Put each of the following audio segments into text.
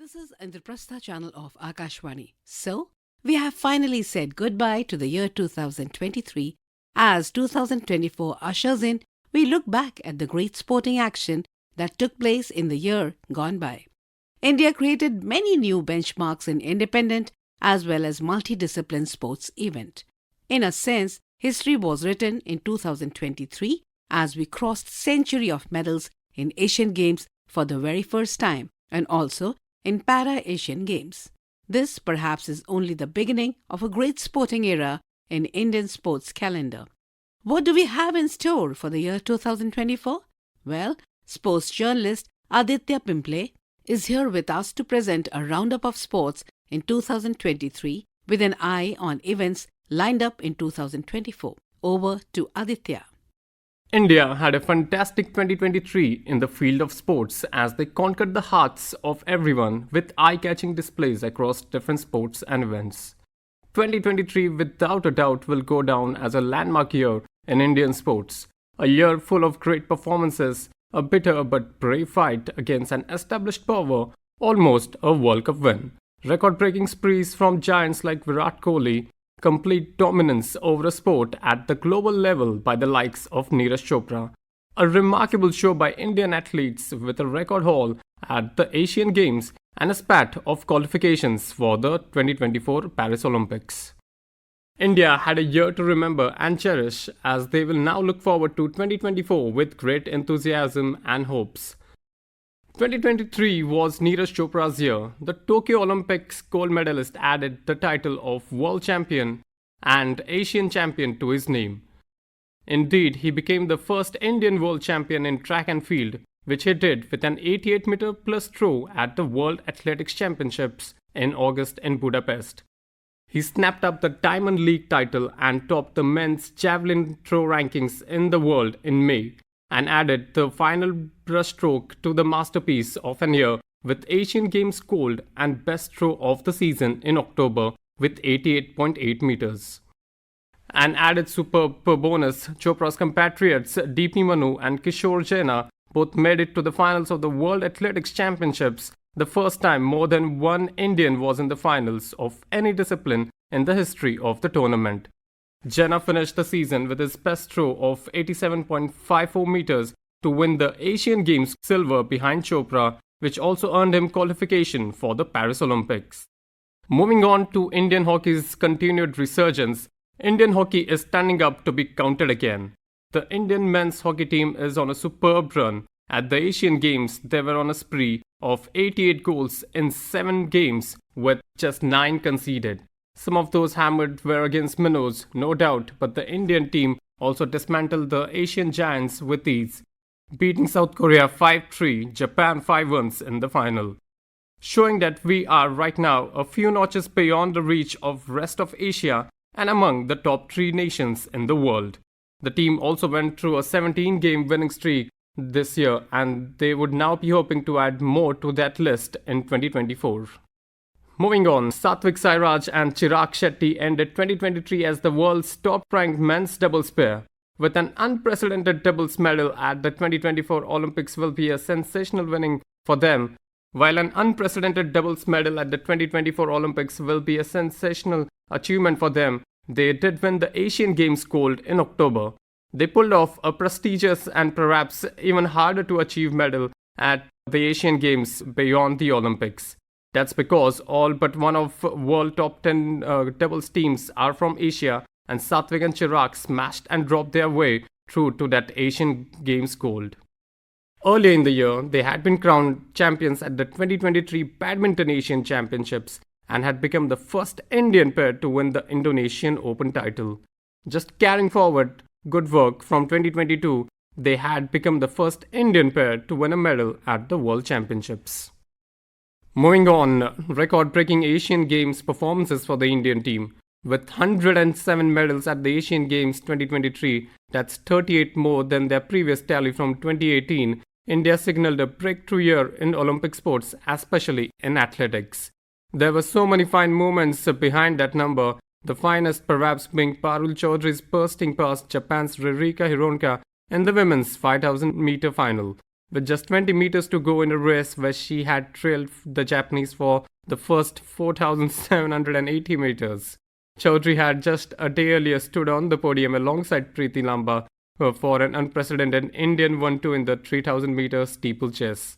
This is Indraprastha channel of Akashvani. So, we have finally said goodbye to the year 2023. As 2024 ushers in, we look back at the great sporting action that took place in the year gone by. India created many new benchmarks in independent as well as multidiscipline sports event. In a sense, history was written in 2023 as we crossed century of medals in Asian Games for the very first time and also in Para-Asian Games. This perhaps is only the beginning of a great sporting era in Indian sports calendar. What do we have in store for the year 2024? Well, sports journalist Aditya Pimple is here with us to present a roundup of sports in 2023 with an eye on events lined up in 2024. Over to Aditya. India had a fantastic 2023 in the field of sports as they conquered the hearts of everyone with eye-catching displays across different sports and events. 2023 without a doubt will go down as a landmark year in Indian sports, a year full of great performances, a bitter but brave fight against an established power, almost a World Cup win, record-breaking sprees from giants like Virat Kohli, complete dominance over a sport at the global level by the likes of Neeraj Chopra, a remarkable show by Indian athletes with a record haul at the Asian Games and a spat of qualifications for the 2024 Paris Olympics. India had a year to remember and cherish as they will now look forward to 2024 with great enthusiasm and hopes. 2023 was Neeraj Chopra's year. The Tokyo Olympics gold medalist added the title of World Champion and Asian Champion to his name. Indeed, he became the first Indian World Champion in track and field, which he did with an 88-meter plus throw at the World Athletics Championships in August in Budapest. He snapped up the Diamond League title and topped the men's javelin throw rankings in the world in May, and added the final brushstroke to the masterpiece of an year with Asian Games gold and best throw of the season in October with 88.8 meters. An added superb bonus, Chopra's compatriots Deepni Manu and Kishore Jaina both made it to the finals of the World Athletics Championships, the first time more than one Indian was in the finals of any discipline in the history of the tournament. Jaina finished the season with his best throw of 87.54 meters to win the Asian Games silver behind Chopra, which also earned him qualification for the Paris Olympics. Moving on to Indian hockey's continued resurgence, Indian hockey is standing up to be counted again. The Indian men's hockey team is on a superb run. At the Asian Games, they were on a spree of 88 goals in 7 games with just 9 conceded. Some of those hammered were against minnows, no doubt, but the Indian team also dismantled the Asian giants with ease, beating South Korea 5-3, Japan 5-1 in the final. Showing that we are right now a few notches beyond the reach of rest of Asia and among the top 3 nations in the world. The team also went through a 17-game winning streak this year, and they would now be hoping to add more to that list in 2024. Moving on, Satvik Sairaj and Chirag Shetty ended 2023 as the world's top-ranked men's doubles pair. With an unprecedented doubles medal at the 2024 Olympics will be a sensational winning for them, while an unprecedented doubles medal at the 2024 Olympics will be a sensational achievement for them. They did win the Asian Games gold in October. They pulled off a prestigious and perhaps even harder to achieve medal at the Asian Games beyond the Olympics. That's because all but one of world top 10 doubles teams are from Asia, and Satvik and Chirag smashed and dropped their way through to that Asian Games gold. Earlier in the year, they had been crowned champions at the 2023 Badminton Asian Championships and had become the first Indian pair to win the Indonesian Open title. Just carrying forward good work from 2022, they had become the first Indian pair to win a medal at the World Championships. Moving on, record-breaking Asian Games performances for the Indian team. With 107 medals at the Asian Games 2023, that's 38 more than their previous tally from 2018, India signaled a breakthrough year in Olympic sports, especially in athletics. There were so many fine moments behind that number, the finest perhaps being Parul Chaudhary's bursting past Japan's Ririka Hironka in the women's 5000-meter final. with just 20 meters to go in a race where she had trailed the Japanese for the first 4,780 meters. Chaudhary had just a day earlier stood on the podium alongside Preeti Lamba for an unprecedented Indian 1-2 in the 3,000 meter steeplechase.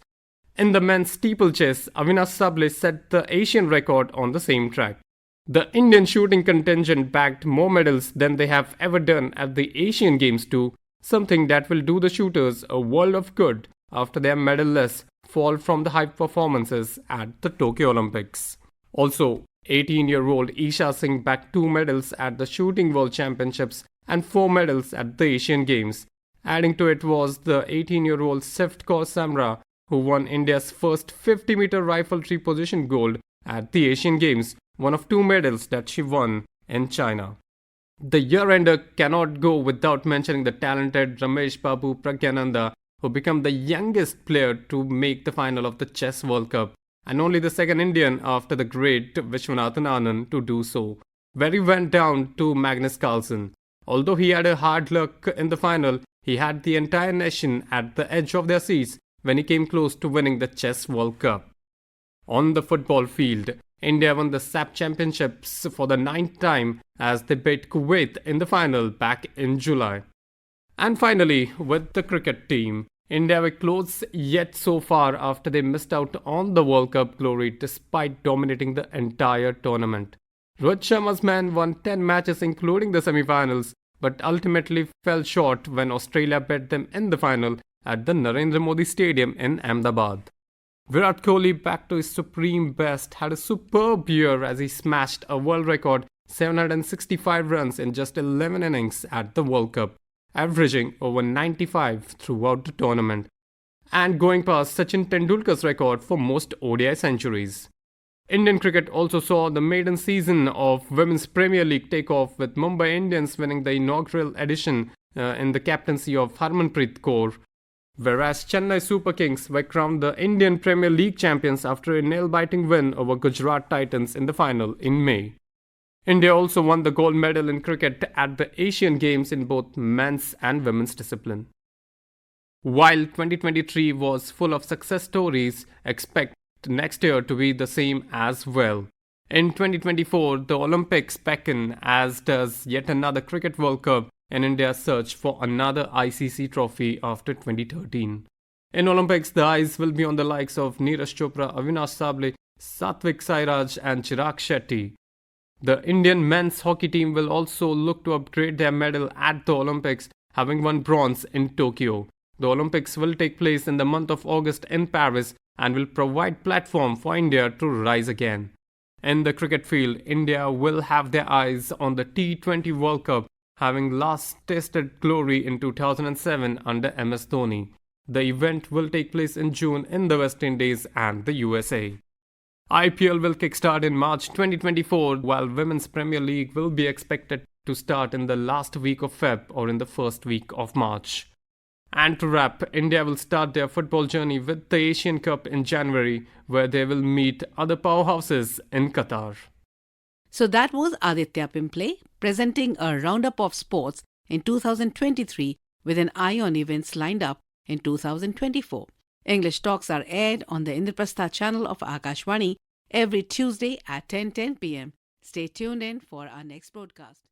In the men's steeplechase, Avinash Sable set the Asian record on the same track. The Indian shooting contingent bagged more medals than they have ever done at the Asian Games too, something that will do the shooters a world of good after their medal-less fall from the high performances at the Tokyo Olympics. Also, 18-year-old Isha Singh bagged 2 medals at the Shooting World Championships and 4 medals at the Asian Games. Adding to it was the 18-year-old Sift Kaur Samra, who won India's first 50-meter rifle position gold at the Asian Games, one of 2 medals that she won in China. The year-ender cannot go without mentioning the talented Ramesh Babu Pragyananda, who became the youngest player to make the final of the Chess World Cup, and only the second Indian after the great Vishwanathan Anand to do so, where he went down to Magnus Carlsen. Although he had a hard luck in the final, he had the entire nation at the edge of their seats when he came close to winning the Chess World Cup. On the football field, India won the SAP Championships for the 9th time as they beat Kuwait in the final back in July. And finally, with the cricket team, India were close yet so far after they missed out on the World Cup glory despite dominating the entire tournament. Rohit Sharma's men won 10 matches including the semi-finals, but ultimately fell short when Australia beat them in the final at the Narendra Modi Stadium in Ahmedabad. Virat Kohli, back to his supreme best, had a superb year as he smashed a world record 765 runs in just 11 innings at the World Cup, averaging over 95 throughout the tournament, and going past Sachin Tendulkar's record for most ODI centuries. Indian cricket also saw the maiden season of Women's Premier League take off, with Mumbai Indians winning the inaugural edition in the captaincy of Harmanpreet Kaur, whereas Chennai Super Kings were crowned the Indian Premier League champions after a nail-biting win over Gujarat Titans in the final in May. India also won the gold medal in cricket at the Asian Games in both men's and women's discipline. While 2023 was full of success stories, expect next year to be the same as well. In 2024, the Olympics beckon, as does yet another Cricket World Cup in India's search for another ICC trophy after 2013. In Olympics, the eyes will be on the likes of Neeraj Chopra, Avinash Sable, Satvik Sairaj and Chirag Shetty. The Indian men's hockey team will also look to upgrade their medal at the Olympics, having won bronze in Tokyo. The Olympics will take place in the month of August in Paris and will provide platform for India to rise again. In the cricket field, India will have their eyes on the T20 World Cup, having last tasted glory in 2007 under MS Dhoni. The event will take place in June in the West Indies and the USA. IPL will kickstart in March 2024, while Women's Premier League will be expected to start in the last week of Feb or in the first week of March. And to wrap, India will start their football journey with the Asian Cup in January, where they will meet other powerhouses in Qatar. So that was Aditya Pimple presenting a roundup of sports in 2023 with an eye on events lined up in 2024. English talks are aired on the Indraprastha channel of Akashvani every Tuesday at 10:10 p.m. Stay tuned in for our next broadcast.